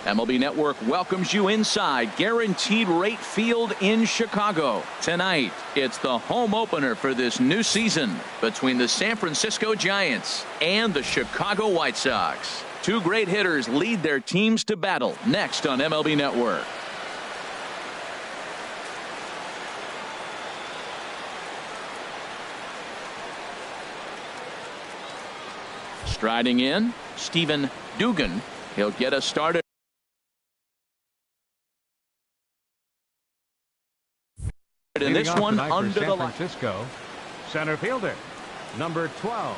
MLB Network welcomes you inside Guaranteed Rate Field in Chicago. Tonight, it's the home opener for this new season between the San Francisco Giants and the Chicago White Sox. Two great hitters lead their teams to battle next on MLB Network. Striding in, Stephen Dugan. He'll get us started. In this one, under the San Francisco, center fielder, number 12.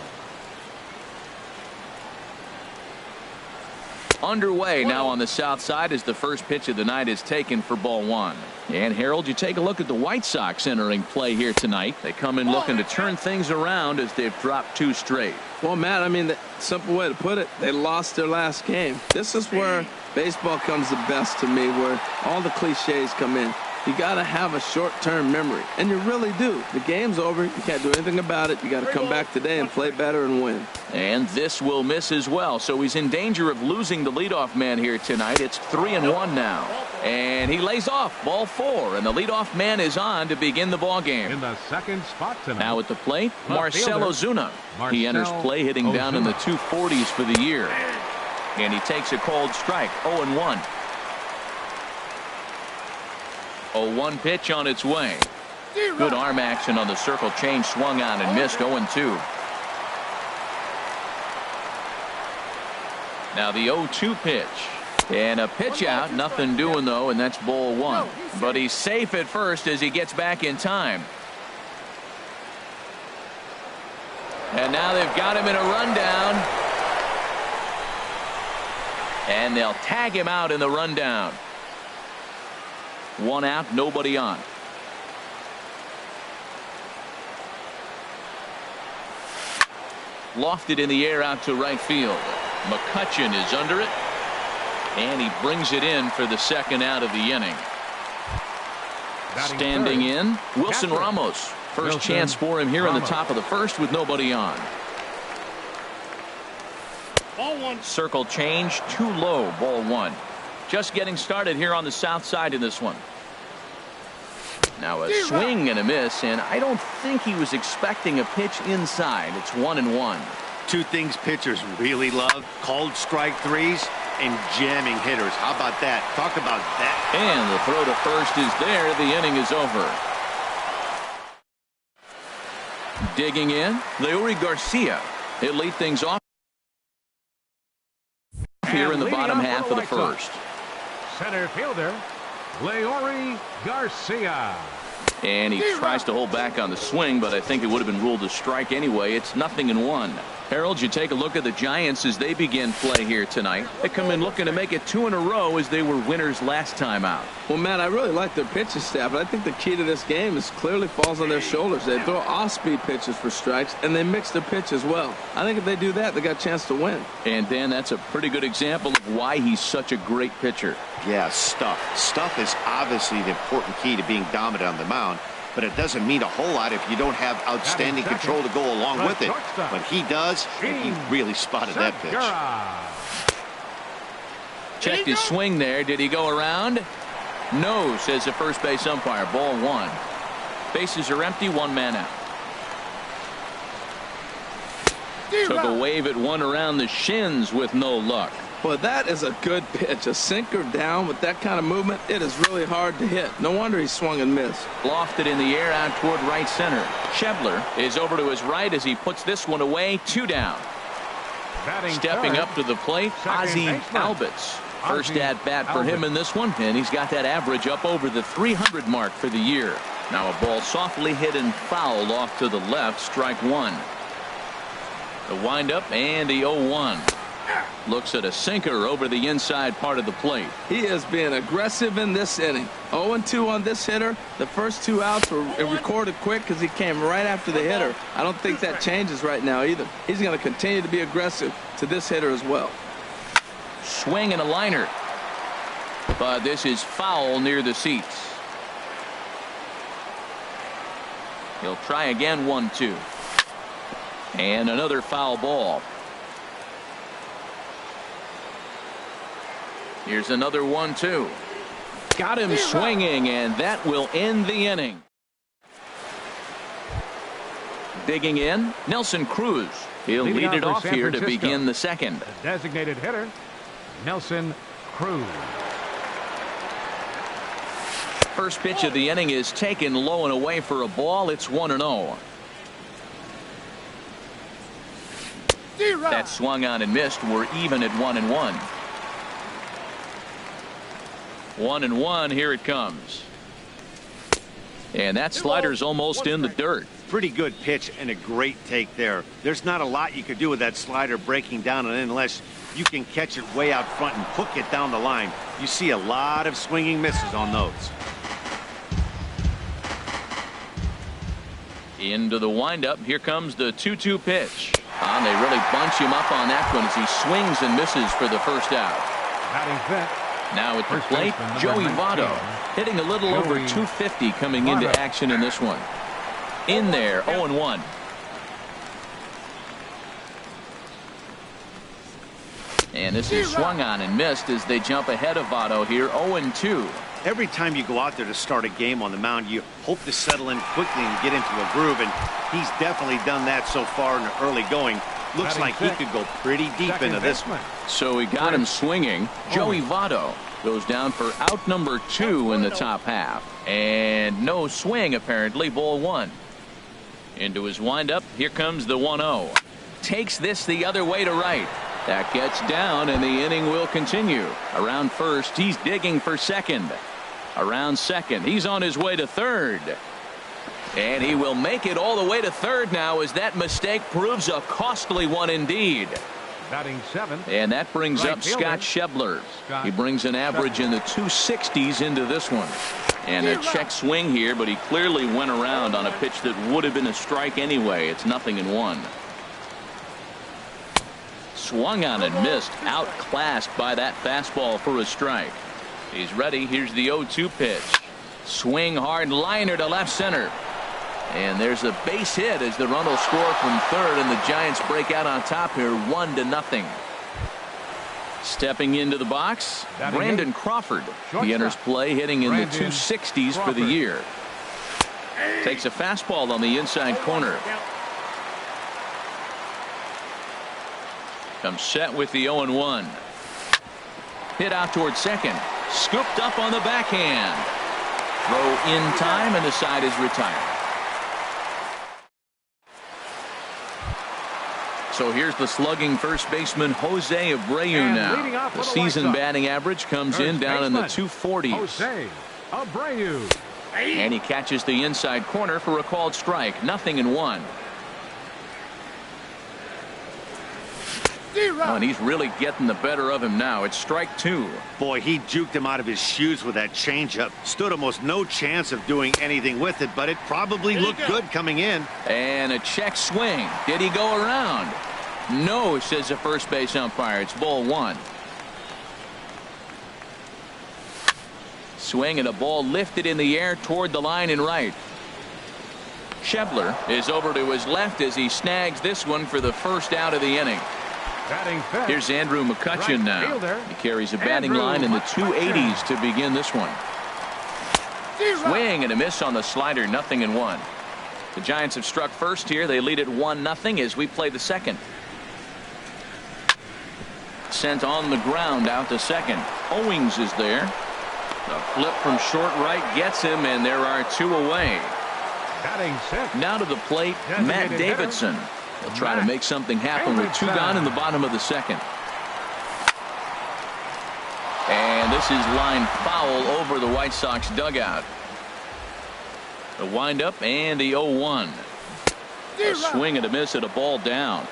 Underway now on the south side as the first pitch of the night is taken for ball one. And Harold, you take a look at the White Sox entering play here tonight. They come in looking to turn things around as they've dropped two straight. Well, Matt, I mean, the simple way to put it, they lost their last game. This is where baseball comes the best to me, where all the cliches come in. You got to have a short-term memory, and you really do. The game's over. You can't do anything about it. You got to come back today and play better and win. And this will miss as well, so he's in danger of losing the leadoff man here tonight. It's 3-1 now, and he lays off ball four, and the leadoff man is on to begin the ball game. In the second spot tonight. Now at the plate, Marcell Ozuna. He enters play hitting down in the 240s for the year, and he takes a cold strike. 0-1. 0-1 pitch on its way. Good arm action on the circle change, swung on and missed. 0-2. Now the 0-2 pitch, and a pitch out, nothing doing though, and that's ball one. But he's safe at first as he gets back in time. And now they've got him in a rundown, and they'll tag him out in the rundown. One out, nobody on. Lofted in the air out to right field. McCutchen is under it, and he brings it in for the second out of the inning. Standing in, Wilson Ramos. First chance for him here in the top of the first with nobody on. Ball one. Circle change, too low, ball one. Just getting started here on the south side in this one. Now a swing and a miss, and I don't think he was expecting a pitch inside. It's 1-1. Two things pitchers really love: called strike threes and jamming hitters. How about that? Talk about that. And the throw to first is there. The inning is over. Digging in, Leury Garcia. He'll lead things off here in the bottom half of the first. Center fielder, Leury Garcia. And he tries to hold back on the swing, but I think it would have been ruled a strike anyway. It's 0-1. Harold, you take a look at the Giants as they begin play here tonight. They come in looking to make it 2 in a row as they were winners last time out. Well, Matt, I really like their pitching staff, but I think the key to this game is clearly falls on their shoulders. They throw off-speed pitches for strikes, and they mix their pitch as well. I think if they do that, they got a chance to win. And, Dan, that's a pretty good example of why he's such a great pitcher. Yeah, stuff. Stuff is obviously the important key to being dominant on the mound, but it doesn't mean a whole lot if you don't have outstanding control to go along with it. But he does, and he really spotted that pitch. Checked his swing there. Did he go around? No, says the first base umpire. Ball one. Bases are empty, one man out. Took a wave at one around the shins with no luck. Well, that is a good pitch. A sinker down with that kind of movement, it is really hard to hit. No wonder he swung and missed. Lofted in the air out toward right center. Schebler is over to his right as he puts this one away. 2 down. Stepping up to the plate, Ozzie Albies. First at bat for him in this one, and he's got that average up over the 300 mark for the year. Now a ball softly hit and fouled off to the left, strike one. The windup and the 0-1. Looks at a sinker over the inside part of the plate. He is being aggressive in this inning. 0-2 on this hitter. The first 2 outs were recorded quick because he came right after the hitter. I don't think that changes right now either. He's going to continue to be aggressive to this hitter as well. Swing and a liner. But this is foul near the seats. He'll try again. 1-2. And another foul ball. Here's another 1-2. Got him swinging, and that will end the inning. Digging in, Nelson Cruz. He'll lead it off here to begin the second. The designated hitter, Nelson Cruz. First pitch of the inning is taken low and away for a ball. It's 1-0. That swung on and missed. We're even at 1-1. 1-1. Here it comes. And that slider's almost in the dirt. Pretty good pitch and a great take there. There's not a lot you could do with that slider breaking down and in unless you can catch it way out front and hook it down the line. You see a lot of swinging misses on those. Into the windup. Here comes the 2-2 pitch. And they really bunch him up on that one as he swings and misses for the first out. Batting fifth. Now at the plate, Joey Votto, hitting a little over 250 coming into action in this one. In there, 0-1. And this is swung on and missed as they jump ahead of Votto here, 0-2. Every time you go out there to start a game on the mound, you hope to settle in quickly and get into a groove, and he's definitely done that so far in the early going. Looks like he could go pretty deep into this one. So he got him swinging. Joey Votto goes down for out number 2 in the top half. And no swing, apparently, ball 1. Into his windup, here comes the 1-0. Takes this the other way to right. That gets down, and the inning will continue. Around first, he's digging for second. Around second, he's on his way to third. And he will make it all the way to third now as that mistake proves a costly one indeed. Batting seventh. And that brings up Scott Schebler. He brings an average in the 260s into this one. And a check swing here, but he clearly went around on a pitch that would have been a strike anyway. It's 0-1. Swung on and missed, outclassed by that fastball for a strike. He's ready. Here's the 0-2 pitch. Swing hard liner to left center. And there's a base hit as the run will score from third, and the Giants break out on top here 1-0. Stepping into the box, Brandon Crawford. He enters play hitting in the 260s for the year. Takes a fastball on the inside corner. Comes set with the 0-1. Hit out towards second. Scooped up on the backhand. Throw in time, and the side is retired. So here's the slugging first baseman Jose Abreu now. The season batting average comes in down in the 240s. Jose Abreu. And he catches the inside corner for a called strike. 0-1. Oh, and he's really getting the better of him now. It's strike 2. Boy, he juked him out of his shoes with that changeup. Stood almost no chance of doing anything with it, but it probably looked good coming in. And a check swing. Did he go around? No, says the first base umpire. It's ball 1. Swing and a ball lifted in the air toward the line and right. Schebler is over to his left as he snags this one for the first out of the inning. Here's Andrew McCutchen now. He carries a batting line in the 280s to begin this one. Swing and a miss on the slider. 0-1. The Giants have struck first here. They lead it 1-0 as we play the second. Sent on the ground out to second. Owings is there. The flip from short right gets him, and there are 2 away. Now to the plate, Matt Davidson. He'll try to make something happen with 2 gone in the bottom of the second. And this is lined foul over the White Sox dugout. The windup and the 0-1. A swing and a miss at a ball down.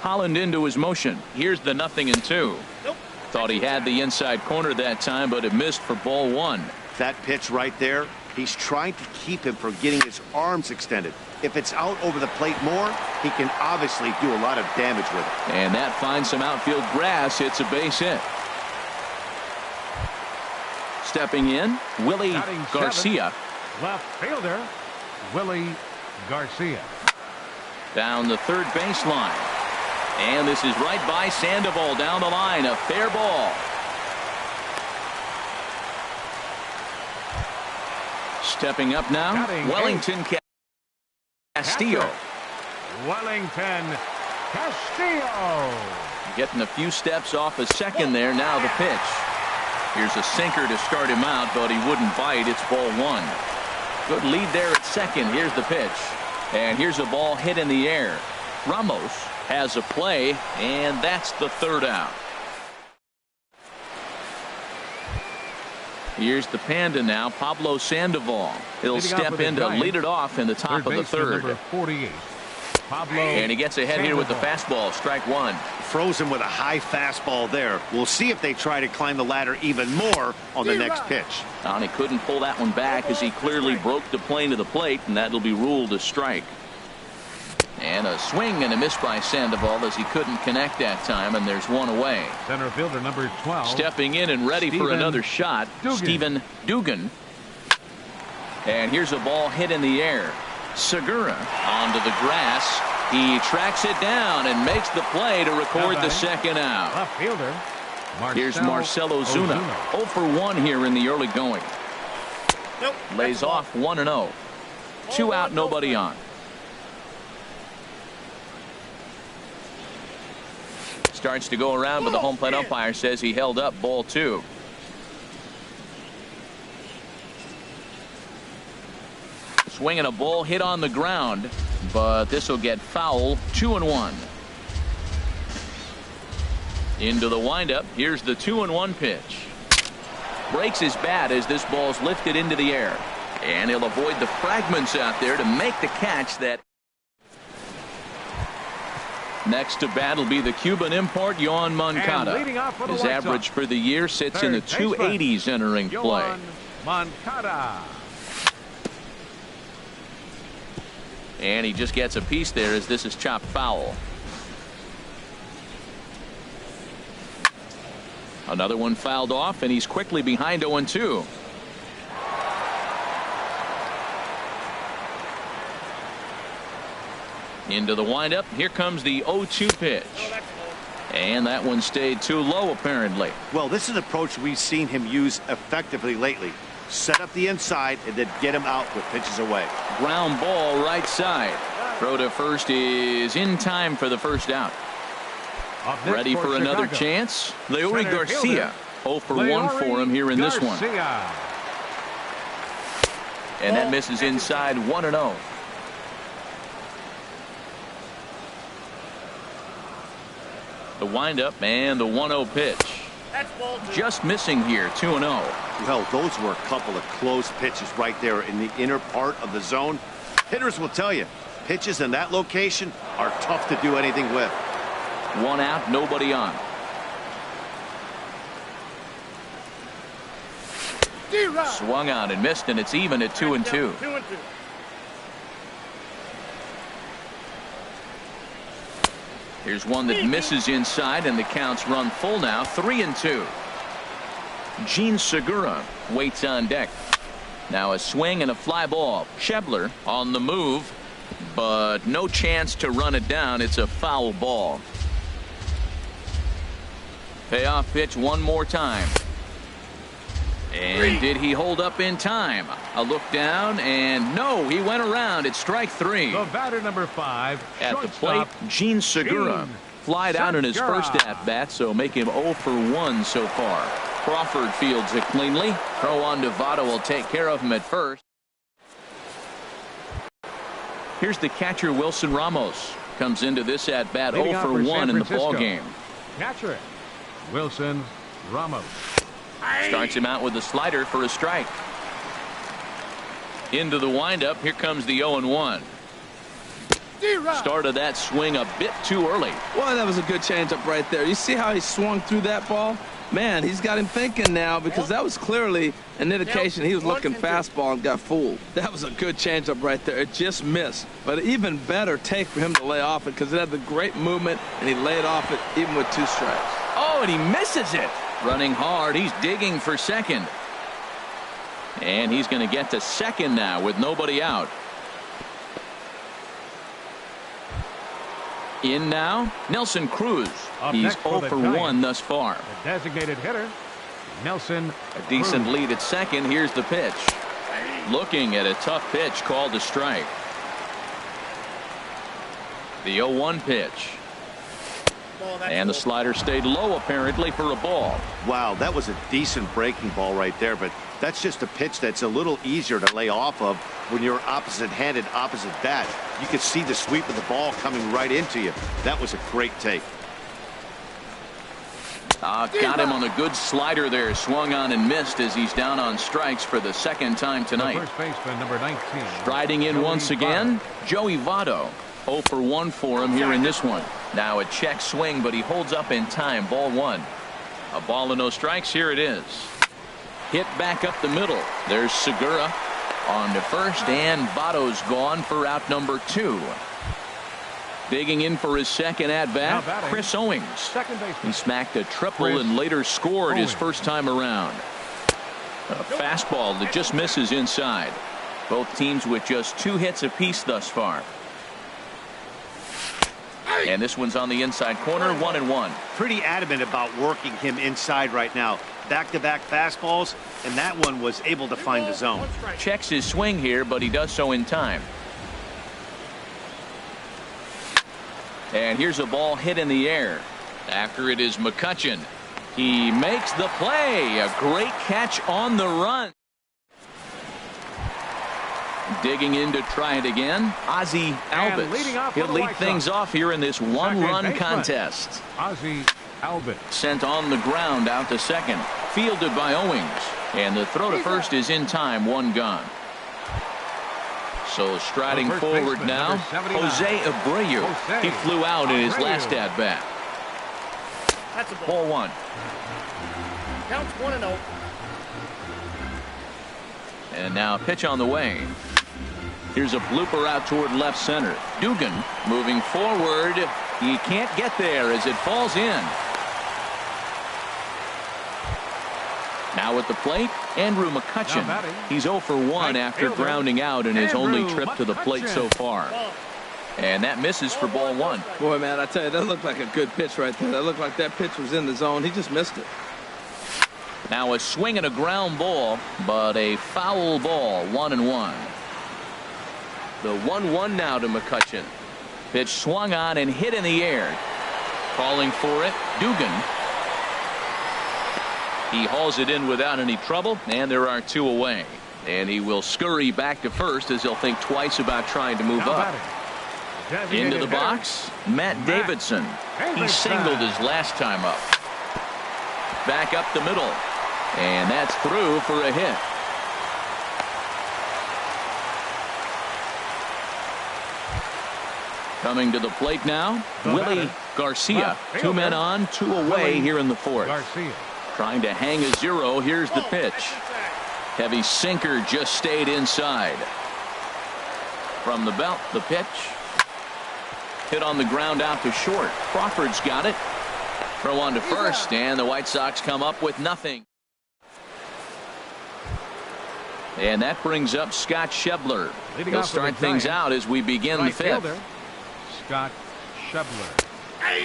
Holland into his motion. Here's the 0-2. Thought he had the inside corner that time, but it missed for ball 1. That pitch right there, he's trying to keep him from getting his arms extended. If it's out over the plate more, he can obviously do a lot of damage with it. And that finds some outfield grass. It's a base hit. Stepping in, Willie Garcia. Left fielder, Willie Garcia. Down the third baseline. And this is right by Sandoval down the line. A fair ball. Stepping up now, Wellington Castillo. Wellington Castillo. Getting a few steps off a second there. Now the pitch. Here's a sinker to start him out, but he wouldn't bite. It's ball one. Good lead there at second. Here's the pitch. And here's a ball hit in the air. Ramos has a play, and that's the third out. Here's the Panda now, Pablo Sandoval. He'll step in to lead it off in the top of the third. Number 48. And he gets ahead here with the fastball. Strike one. Froze him with a high fastball there. We'll see if they try to climb the ladder even more on the next pitch. And he couldn't pull that one back as he clearly broke the plane to the plate, and that'll be ruled a strike. And a swing and a miss by Sandoval as he couldn't connect that time, and there's one away. Center fielder number 12. Stepping in and ready for another shot, Stephen Dugan. And here's a ball hit in the air. Segura onto the grass. He tracks it down and makes the play to record the second out. Left fielder. Here's Marcell Ozuna. 0 for 1 here in the early going. Lays off 1-0. 2 out, nobody on. Starts to go around, but the home plate umpire says he held up ball 2. Swinging a ball hit on the ground, but this will get foul. 2-1. Into the windup. Here's the 2-1 pitch. Breaks his bat as this ball's lifted into the air, and he'll avoid the fragments out there to make the catch. That next to bat will be the Cuban import Yoan Moncada. His average for the year sits in the 280s entering play. Moncada. And he just gets a piece there as this is chopped foul. Another one fouled off, and he's quickly behind 0-2. Into the windup. Here comes the 0-2 pitch. And that one stayed too low, apparently. Well, this is an approach we've seen him use effectively lately. Set up the inside and then get him out with pitches away. Ground ball right side. Throw to first is in time for the first out. Ready for another chance. Leury Garcia. 0 for 1 for him here in this one. And that misses inside. 1-0. The windup and the 1-0 pitch. Just missing here. 2-0. Well, those were a couple of close pitches right there in the inner part of the zone. Hitters will tell you, pitches in that location are tough to do anything with. 1 out, nobody on. Swung on and missed, and it's even at 2-2. Here's one that misses inside, and the count's run full now. 3-2. Gene Segura waits on deck. Now a swing and a fly ball. Shebler on the move, but no chance to run it down. It's a foul ball. Payoff pitch one more time. And did he hold up in time? A look down, and no, he went around. It's strike 3. The batter number 5 at the plate, Gene Segura. Fly down in his first at bat, so make him 0 for 1 so far. Crawford fields it cleanly. Throw on to Votto will take care of him at first. Here's the catcher Wilson Ramos. Comes into this at bat 0 for 1 in the ball game. Catcher Wilson Ramos. Starts him out with a slider for a strike. Into the windup. Here comes the 0-1. Started that swing a bit too early. Well, that was a good changeup right there. You see how he swung through that ball? Man, he's got him thinking now, because that was clearly an indication he was looking fastball and got fooled. That was a good changeup right there. It just missed. But even better take for him to lay off it, because it had the great movement, and he laid off it even with 2 strikes. Oh, and he misses it. Running hard. He's digging for second. And he's going to get to second now with nobody out. In now, Nelson Cruz. Up He's next 0 the for Giants, 1 thus far. The designated hitter, Nelson A decent Cruz. lead at second. Here's the pitch. Looking at a tough pitch called a strike. The 0-1 pitch. And the slider stayed low apparently for a ball. Wow, that was a decent breaking ball right there, but that's just a pitch that's a little easier to lay off of when you're opposite-handed, opposite bat. You could see the sweep of the ball coming right into you. That was a great take. Got him on a good slider there. Swung on and missed as he's down on strikes for the second time tonight. The first baseman, number 19. Striding in once again, Joey Votto. 0 for 1 for him here in this one. Now a check swing, but he holds up in time. Ball 1. A ball and no strikes. Here it is. Hit back up the middle. There's Segura on to first, and Votto's gone for out number 2. Digging in for his second at bat, Chris Owings. Second baseman. He smacked a triple and later scored his first time around. A fastball that just misses inside. Both teams with just 2 hits apiece thus far. And this one's on the inside corner, 1-1. Pretty adamant about working him inside right now. Back-to-back fastballs, and that one was able to find the zone. Checks his swing here, but he does so in time. And here's a ball hit in the air. After it is McCutchen. He makes the play. A great catch on the run. Digging in to try it again, Ozzie Albies. He'll lead things off here in this one-run contest. Ozzie Albies. Sent on the ground out to second. Fielded by Owings. And the throw to first is in time. 1 gone. So striding forward now, Jose Abreu. He flew out in his last at-bat. That's a Ball 1. Counts 1-0. And now a pitch on the way. Here's a blooper out toward left center. Dugan moving forward. He can't get there as it falls in. Now at the plate, Andrew McCutchen. He's 0 for 1 after grounding out in his only trip to the plate so far. And that misses for ball 1. Boy, man, I tell you, that looked like a good pitch right there. That looked like that pitch was in the zone. He just missed it. Now a swing and a ground ball, but a foul ball. 1-1. The 1-1 now to McCutchen. Pitch swung on and hit in the air. Calling for it, Dugan. He hauls it in without any trouble, and there are 2 away. And he will scurry back to first as he'll think twice about trying to move up. Into the box, Matt Davidson. He singled his last time up. Back up the middle. And that's through for a hit. Coming to the plate now, Willie Garcia. 2 men on, 2 away here in the 4th. Garcia. Trying to hang a 0. Here's the pitch. Heavy sinker just stayed inside. From the belt, the pitch. Hit on the ground out to short. Crawford's got it. Throw on to first, and the White Sox come up with nothing. And that brings up Scott Schebler. He'll start things out as we begin the 5th. Scott Schebler.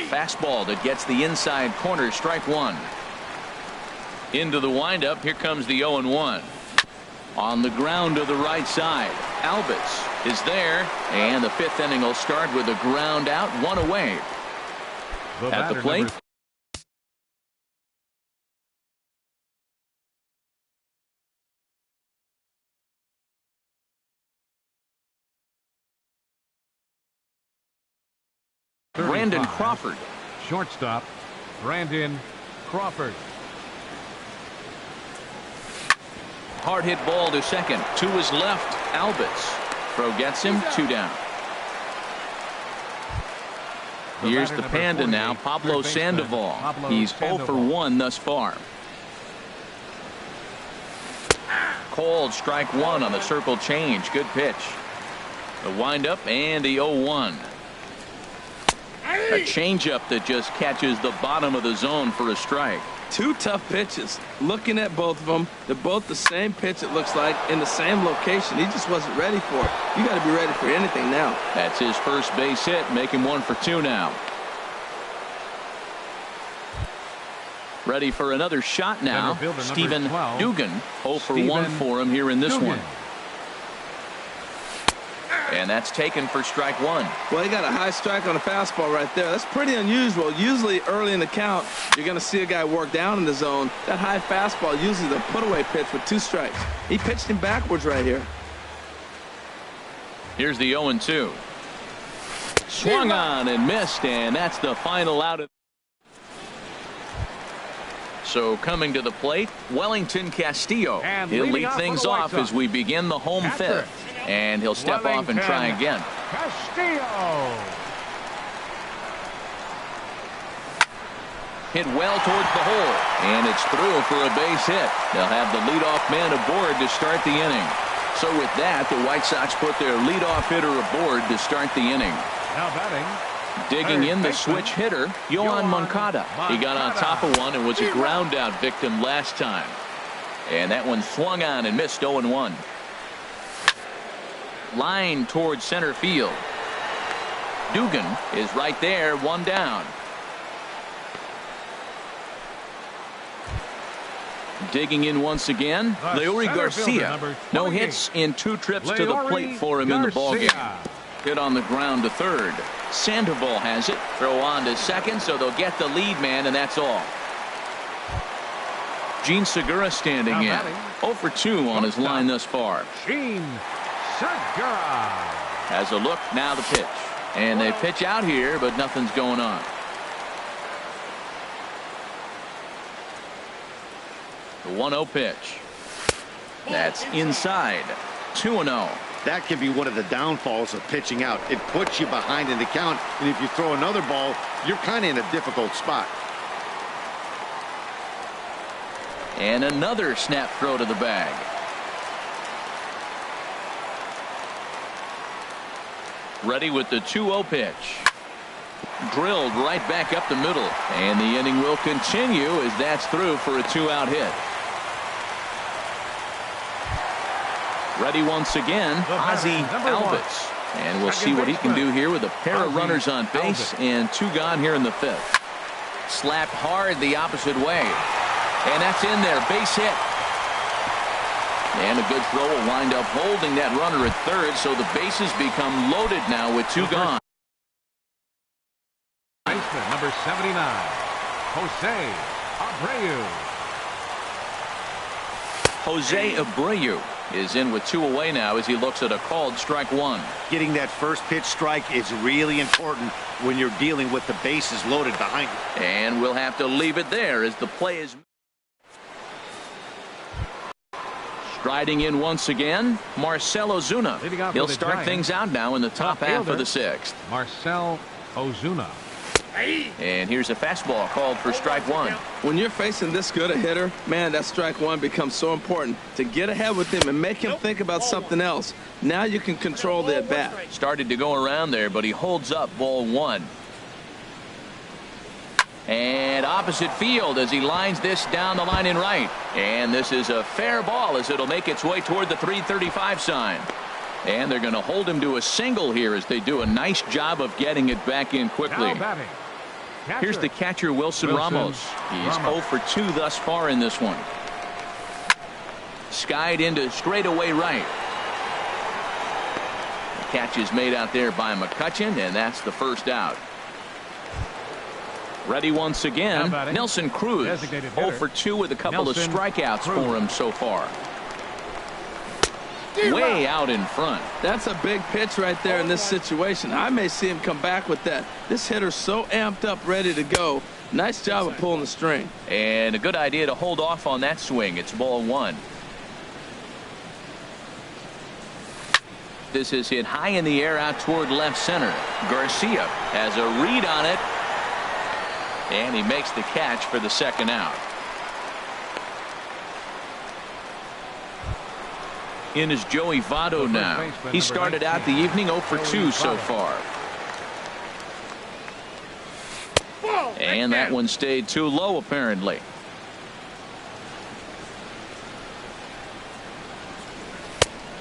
Fastball that gets the inside corner, strike 1. Into the windup, here comes the 0-1. On the ground to the right side, Albies is there, and the 5th inning will start with a ground out, 1 away. At the plate, Brandon Crawford. Shortstop, Brandon Crawford. Hard hit ball to second. To his left, Albies. Throw gets him, 2 down. Here's the Panda now, Pablo Sandoval. He's 0 for 1 thus far. Called strike 1 on the circle change. Good pitch. The windup and the 0-1. A changeup that just catches the bottom of the zone for a strike. Two tough pitches. Looking at both of them, they're both the same pitch, it looks like, in the same location. He just wasn't ready for it. You got to be ready for anything now. That's his first base hit, making 1 for 2 now. Ready for another shot now. Stephen Dugan, 0 for 1 for him here in this one. And that's taken for strike 1. Well, he got a high strike on a fastball right there. That's pretty unusual. Usually early in the count, you're going to see a guy work down in the zone. That high fastball usually the put-away pitch with 2 strikes. He pitched him backwards right here. Here's the 0-2. Swung on and missed, and that's the final out of. So coming to the plate, Wellington Castillo. He'll lead things off as we begin the home 5th. And he'll step off and try again. Castillo. Hit well towards the hole. And it's through for a base hit. They'll have the leadoff man aboard to start the inning. So with that, the White Sox put their leadoff hitter aboard to start the inning. Now batting. Digging in the switch hitter, Yohan Moncada. He got on top of one and was a ground out victim last time. And that one swung on and missed 0-1. Line towards center field. Dugan is right there, 1 down. Digging in once again, Leury Garcia. No hits in 2 trips to the plate for him in the ballgame. Hit on the ground to third. Sandoval has it. Throw on to second, so they'll get the lead man, and that's all. Gene Segura standing in. 0 for 2 on his line thus far. Gene Segura has a look, now the pitch. And they pitch out here, but nothing's going on. The 1-0 pitch. That's inside. 2-0. That can be one of the downfalls of pitching out. It puts you behind in the count, and if you throw another ball, you're kind of in a difficult spot. And another snap throw to the bag. Ready with the 2-0 pitch. Drilled right back up the middle. And the inning will continue as that's through for a 2-out hit. Ready once again, Ozzie Albies. And we'll see what he can do here with a pair of runners on base and 2 gone here in the 5th. Slapped hard the opposite way. And that's in there, base hit. And a good throw will wind up holding that runner at third, so the bases become loaded now with 2 gone. Baseman number 79, Jose Abreu. Jose Abreu is in with 2 away now as he looks at a called strike 1. Getting that first pitch strike is really important when you're dealing with the bases loaded behind you. And we'll have to leave it there as the play is. Striding in once again, Marcell Ozuna. He'll start things out now in the top half of the 6th. Marcell Ozuna. And here's a fastball called for strike 1. When you're facing this good a hitter, man, that strike 1 becomes so important to get ahead with him and make him think about something else. Now you can control the at bat. Started to go around there, but he holds up ball 1. And opposite field as he lines this down the line in right. And this is a fair ball as it'll make its way toward the 335 sign. And they're going to hold him to a single here as they do a nice job of getting it back in quickly. Here's the catcher, Wilson Ramos. He's 0 for 2 thus far in this one. Skied into straightaway right. The catch is made out there by McCutchen, and that's the first out. Ready once again, Nelson Cruz. 0 for 2 with a couple of strikeouts for him so far. Way out in front. That's a big pitch right there in this situation. I may see him come back with that. This hitter's so amped up, ready to go. Nice job of pulling the string. And a good idea to hold off on that swing. It's ball 1. This is hit high in the air out toward left center. Garcia has a read on it. And he makes the catch for the 2nd out. In is Joey Votto now. He started out the evening 0 for 2 so far. And that one stayed too low apparently.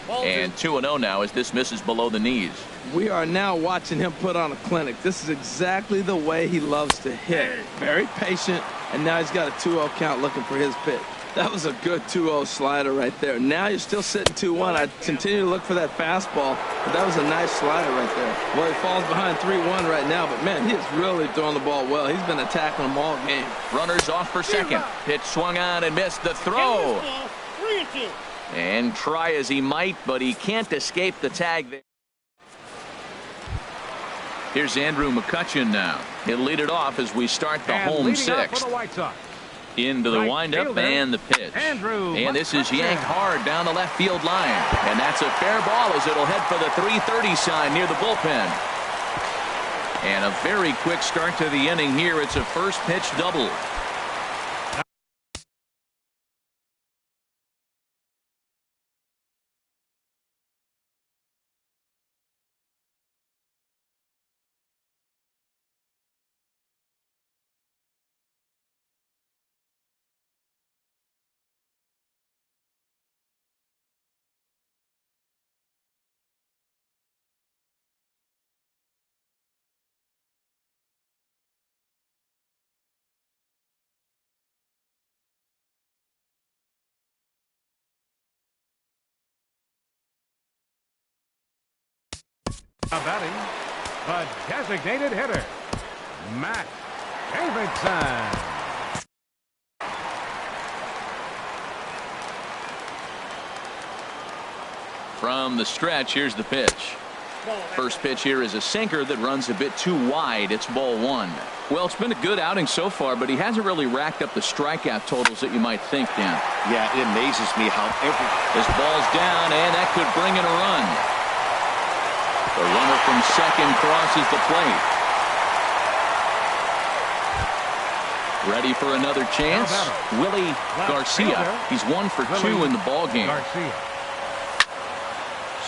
And 2-0 now as this misses below the knees. We are now watching him put on a clinic. This is exactly the way he loves to hit. Very patient, and now he's got a 2-0 count looking for his pitch. That was a good 2-0 slider right there. Now you're still sitting 2-1. I continue to look for that fastball, but that was a nice slider right there. Well, he falls behind 3-1 right now, but man, he is really throwing the ball well. He's been attacking them all game. Runners off for second. Pitch swung on and missed the throw. 3-2. And try as he might, but he can't escape the tag there. Here's Andrew McCutcheon now. He'll lead it off as we start the home sixth. Into the windup and the pitch. And this is yanked hard down the left field line. And that's a fair ball as it'll head for the 3:30 sign near the bullpen. And a very quick start to the inning here. It's a first pitch double. Batting, the designated hitter, Matt Davidson. From the stretch, here's the pitch. First pitch here is a sinker that runs a bit too wide. It's ball one. Well, it's been a good outing so far, but he hasn't really racked up the strikeout totals that you might think, Dan. Yeah, it amazes me how This ball's down, and that could bring in a run. The runner from second crosses the plate. Ready for another chance. Willie Garcia. He's 1 for 2 in the ballgame.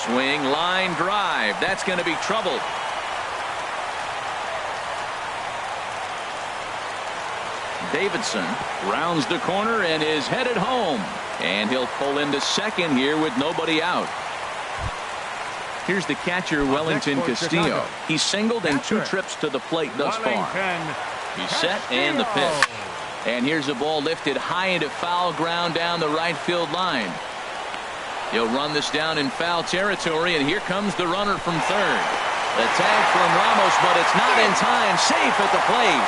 Swing, line drive. That's going to be trouble. Davidson rounds the corner and is headed home. And he'll pull into second here with nobody out. Here's the catcher, Wellington Castillo. He's singled and 2 trips to the plate thus far. He's set and the pitch. And here's a ball lifted high into foul ground down the right field line. He'll run this down in foul territory, and here comes the runner from third. The tag from Ramos, but it's not in time. Safe at the plate.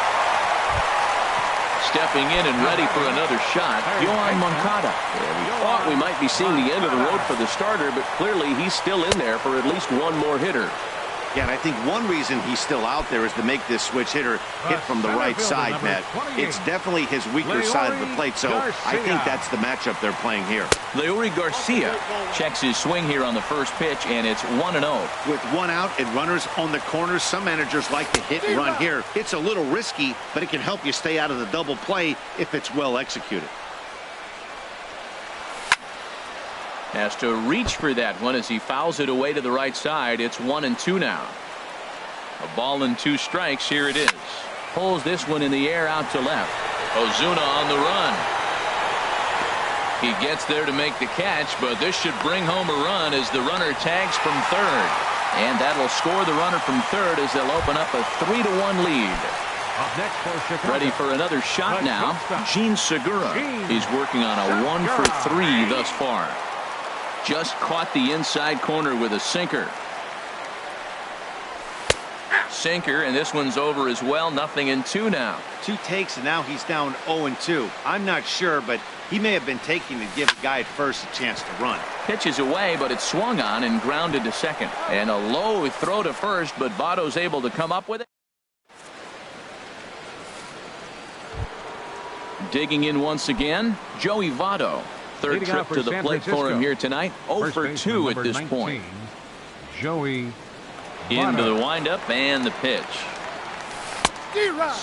Stepping in and ready for another shot, Yohan Moncada. We thought we might be seeing the end of the road for the starter, but clearly he's still in there for at least one more hitter. Yeah, and I think one reason he's still out there is to make this switch hitter hit from the right side, Matt. It's definitely his weaker side of the plate, so I think that's the matchup they're playing here. Leury Garcia checks his swing here on the first pitch, and it's 1-0. With one out and runners on the corners, some managers like to hit and run here. It's a little risky, but it can help you stay out of the double play if it's well executed. Has to reach for that one as he fouls it away to the right side. It's 1-2 now. A ball and 2 strikes. Here it is. Pulls this one in the air out to left. Ozuna on the run. He gets there to make the catch, but this should bring home a run as the runner tags from third. And that'll score the runner from third as they'll open up a 3-1 lead. Up next for Chicago. Ready for another shot now. Jean Segura. He's working on a 1 for 3 thus far. Just caught the inside corner with a sinker. Sinker, and this one's over as well. 0-2 now. 2 takes, and now he's down 0-2. I'm not sure, but he may have been taking to give the guy at first a chance to run. Pitches away, but it's swung on and grounded to second. And a low throw to first, but Votto's able to come up with it. Digging in once again, Joey Votto. Third trip to the plate for him here tonight. 0 for 2 at this point. Joey Into the windup and the pitch.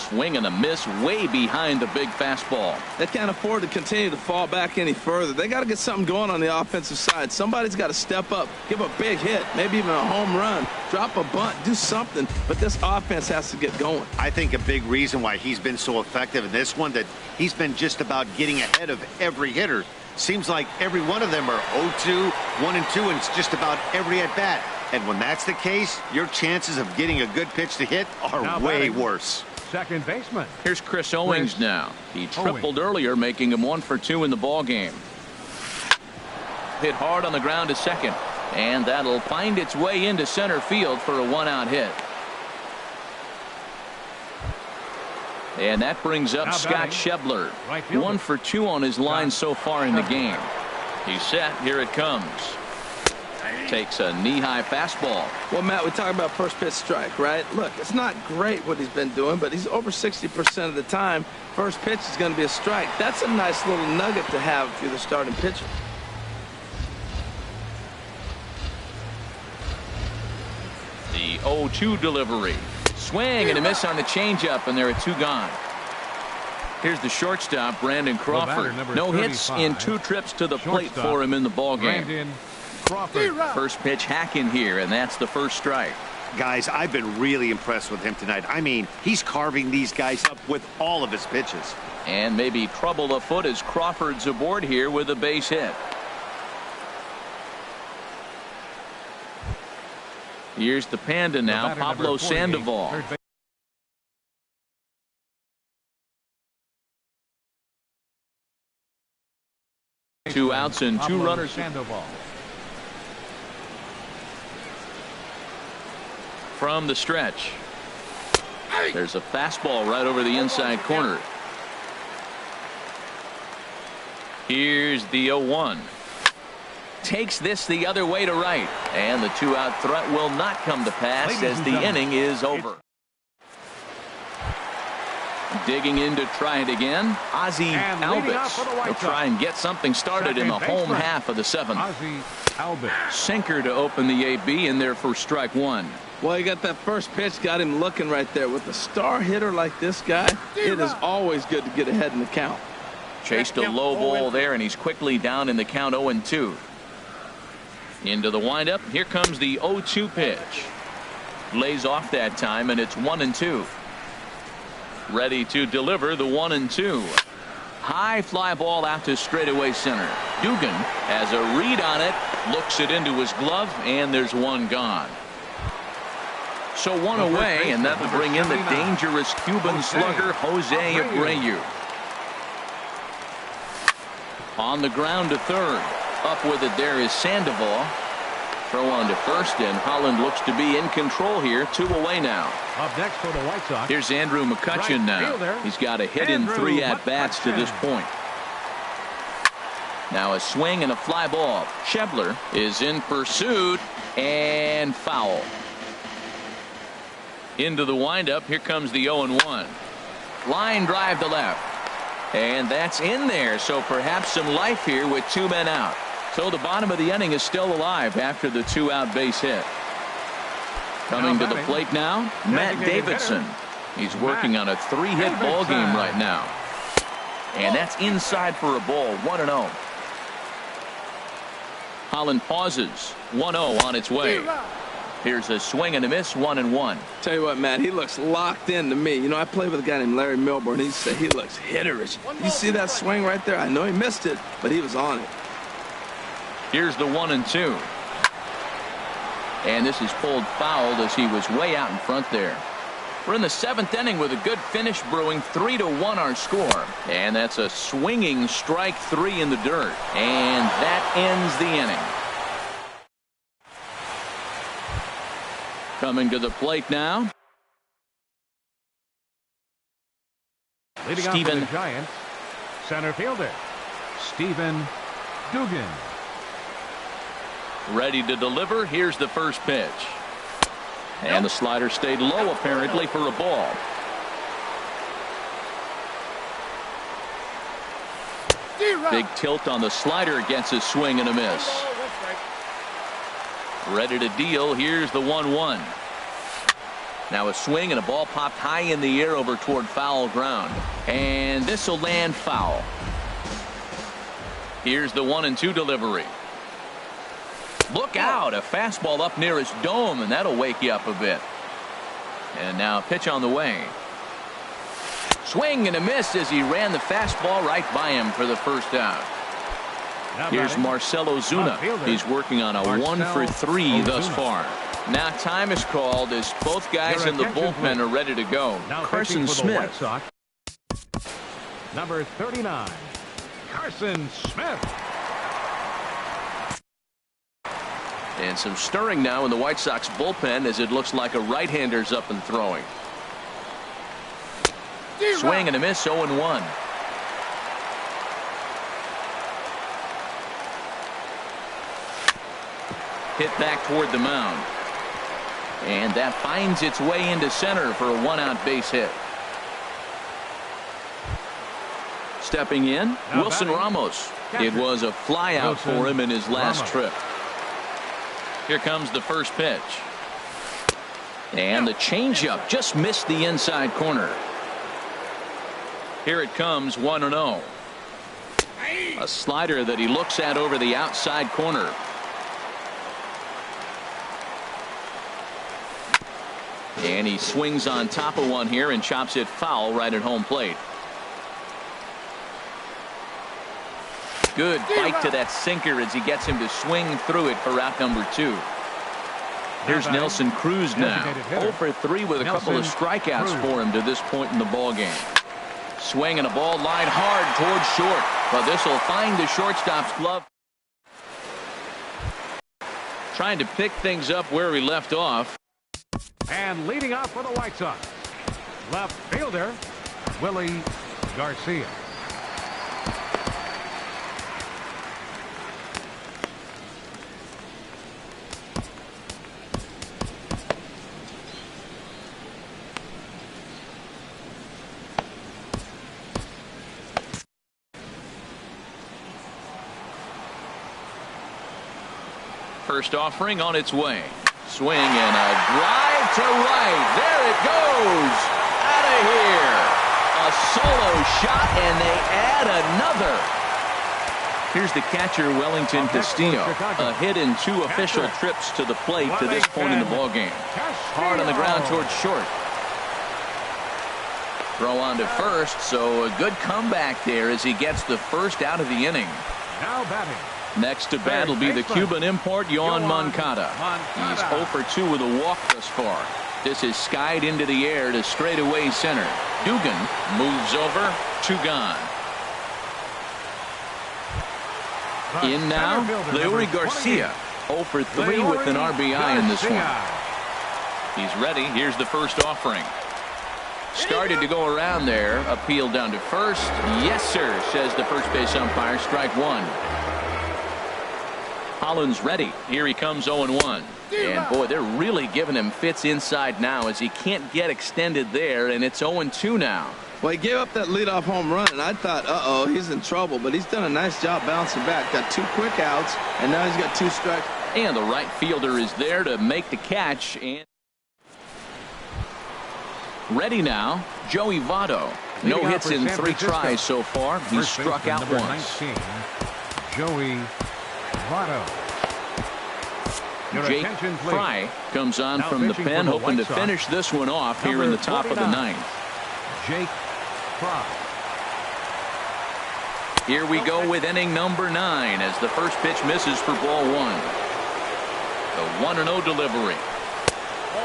Swing and a miss way behind the big fastball. They can't afford to continue to fall back any further. They got to get something going on the offensive side. Somebody's got to step up, give a big hit, maybe even a home run, drop a bunt, do something. But this offense has to get going. I think a big reason why he's been so effective in this one that he's been just about getting ahead of every hitter. Seems like every one of them are 0-2, 1-2, and it's just about every at-bat. And when that's the case, your chances of getting a good pitch to hit are way worse. Second baseman. Here's Chris Owings now. He tripled earlier, making him 1 for 2 in the ball game. Hit hard on the ground to second, and that'll find its way into center field for a 1-out hit. And that brings up Scott Schebler. 1 for 2 on his line so far in the game. He's set. Here it comes. Takes a knee-high fastball. Well, Matt, we talk about first pitch strike, right? Look, it's not great what he's been doing, but he's over 60% of the time. First pitch is going to be a strike. That's a nice little nugget to have if you're the starting pitcher. The 0-2 delivery. Swing and a miss on the changeup, and there are 2 gone. Here's the shortstop, Brandon Crawford. No hits in 2 trips to the plate for him in the ballgame. First pitch hacking here, and that's the first strike. Guys, I've been really impressed with him tonight. I mean, he's carving these guys up with all of his pitches. And maybe trouble afoot as Crawford's aboard here with a base hit. Here's the Panda now, Pablo Sandoval. 2 outs and 2 runners. From the stretch. There's a fastball right over the inside corner. Here's the 0-1. Takes this the other way to right, and the 2-out threat will not come to pass as the inning is over. Digging in to try it again, Ozzie Albies. He'll try and get something started in the home half of the 7th. Sinker to open the AB in there for strike 1. Well, you got that first pitch, got him looking right there. With a star hitter like this guy, it is always good to get ahead in the count. Chased a low ball there, and he's quickly down in the count 0-2. Into the windup. Here comes the 0-2 pitch. Lays off that time, and it's 1-2. Ready to deliver the 1-2. High fly ball out to straightaway center. Dugan has a read on it, looks it into his glove, and there's 1 gone. So 1 away, and that will bring in the dangerous Cuban slugger Jose Abreu. On the ground to third. Up with it there is Sandoval. Throw on to first, and Holland looks to be in control here. 2 away now. Up next for the White Sox. Here's Andrew McCutchen now. He's got a hit in 3 at-bats to this point. Now a swing and a fly ball. Schebler is in pursuit, and foul. Into the windup. Here comes the 0-1. Line drive to left. And that's in there, so perhaps some life here with 2 men out. So the bottom of the inning is still alive after the 2-out base hit. Coming to the plate now, Matt Davidson. He's working on a 3-hit ball game right now. And that's inside for a ball, 1-0. Holland pauses, 1-0 on its way. Here's a swing and a miss, 1-1. Tell you what, Matt, he looks locked in to me. You know, I played with a guy named Larry Milburn. He said he looks hitterish. You see that swing right there? I know he missed it, but he was on it. Here's the 1-2. And this is pulled fouled as he was way out in front there. We're in the 7th inning with a good finish brewing. 3-1 our score. And that's a swinging strike 3 in the dirt. And that ends the inning. Coming to the plate now. Leading off for the Giants, center fielder Stephen Dugan. Ready to deliver. Here's the first pitch. And the slider stayed low apparently for a ball. Big tilt on the slider against his swing and a miss. Ready to deal. Here's the 1-1. Now a swing and a ball popped high in the air over toward foul ground. And this will land foul. Here's the 1-2 delivery. Look out, a fastball up near his dome, and that'll wake you up a bit. And now pitch on the way. Swing and a miss as he ran the fastball right by him for the first out. Here's Marcelo Zuna. He's working on a 1-for-3 thus far. Now time is called as both guys in the bullpen are ready to go. Carson Smith. Number 39, Carson Smith. And some stirring now in the White Sox bullpen as it looks like a right-hander's up and throwing. Swing and a miss, 0-1. Hit back toward the mound. And that finds its way into center for a one-out base hit. Stepping in, Wilson Ramos. It was a flyout for him in his last trip. Here comes the first pitch. And the changeup just missed the inside corner. Here it comes, 1-0. A slider that he looks at over the outside corner. And he swings on top of one here and chops it foul right at home plate. Good bite to that sinker as he gets him to swing through it for out number 2. Here's Nelson Cruz now. 0-for-3 with a couple of strikeouts for him to this point in the ballgame. Swing and a ball line hard towards short, but this will find the shortstop's glove. Trying to pick things up where he left off. And leading off for the White Sox, left fielder Willie Garcia. First offering on its way. Swing and a drive to right. There it goes. Out of here. A solo shot, and they add another. Here's the catcher, Wellington Castillo. A hit in 2 official trips to the plate to this point in the ballgame. Hard on the ground towards short. Throw on to first, so a good comeback there as he gets the first out of the inning. Now batting. Next to bat will be the Cuban import, Yoan Moncada. He's 0-for-2 with a walk thus far. This is skied into the air to straightaway center. Dugan moves over, 2 gone. In now, Leury Garcia, 0-for-3 with an RBI in this one. He's ready. Here's the first offering. Started to go around there. Appeal down to first. Yes, sir, says the first base umpire. Strike 1. Holland's ready. Here he comes, 0-1. And boy, they're really giving him fits inside now as he can't get extended there, and it's 0-2 now. Well, he gave up that leadoff home run, and I thought, uh-oh, he's in trouble. But he's done a nice job bouncing back. Got 2 quick outs, and now he's got 2 strikes. And the right fielder is there to make the catch. And ready now, Joey Votto. No hits in 3 tries so far. He's struck out once. 19, Joey Votto. Jake Fry comes on from the pen, hoping to finish this one off here in the top of the 9th. Jake Fry. Here we go with inning number 9 as the first pitch misses for ball 1. The 1-0 delivery.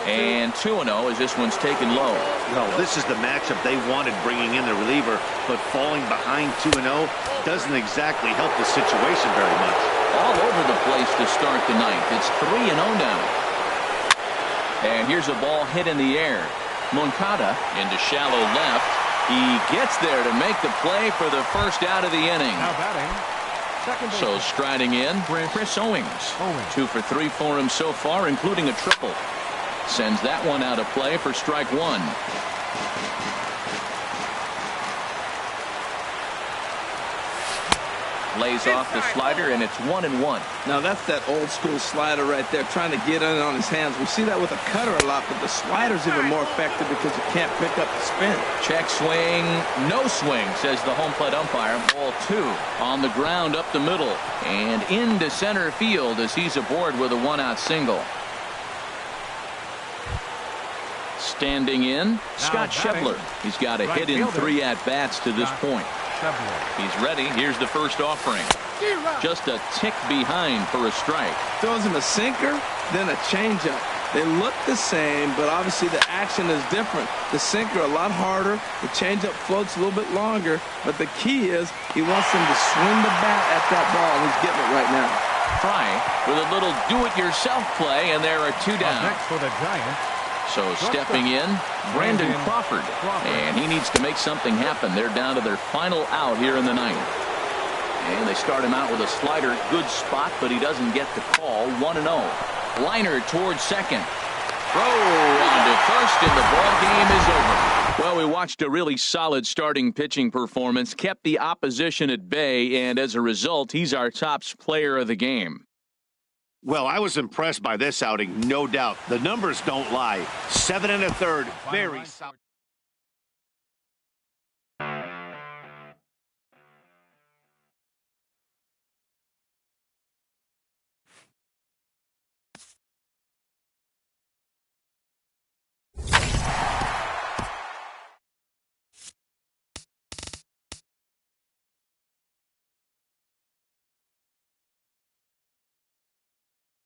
And 2-0 as this one's taken low. No, this is the matchup they wanted, bringing in the reliever, but falling behind 2-0 doesn't exactly help the situation very much. All over the place to start the 9th. It's 3-0 now. And here's a ball hit in the air. Moncada into shallow left. He gets there to make the play for the first out of the inning. Now batting. So striding in, Chris Owings. 2-for-3 for him so far, including a triple. Sends that one out of play for strike 1. Lays off the slider, and it's 1-1. Now that's that old school slider right there, trying to get in on his hands. We see that with a cutter a lot, but the slider's even more effective because it can't pick up the spin. Check swing, no swing, says the home plate umpire. Ball 2 on the ground up the middle and into center field as he's aboard with a 1-out single. Standing in, Scott Schebler. He's got a hit in 3 at-bats to this point. He's ready. Here's the first offering. Just a tick behind for a strike. Throws him a sinker, then a changeup. They look the same, but obviously the action is different. The sinker a lot harder. The changeup floats a little bit longer. But the key is he wants them to swing the bat at that ball, and he's getting it right now. Fry with a little do-it-yourself play, and there are two down. Next for the Giants. So stepping in, Brandon Crawford. And he needs to make something happen. They're down to their final out here in the ninth. And they start him out with a slider. Good spot, but he doesn't get the call. 1-0. Liner towards second. Throw on to first, and the ball game is over. Well, we watched a really solid starting pitching performance, kept the opposition at bay, and as a result, he's our top player of the game. Well, I was impressed by this outing, no doubt. The numbers don't lie. 7 1/3, very solid.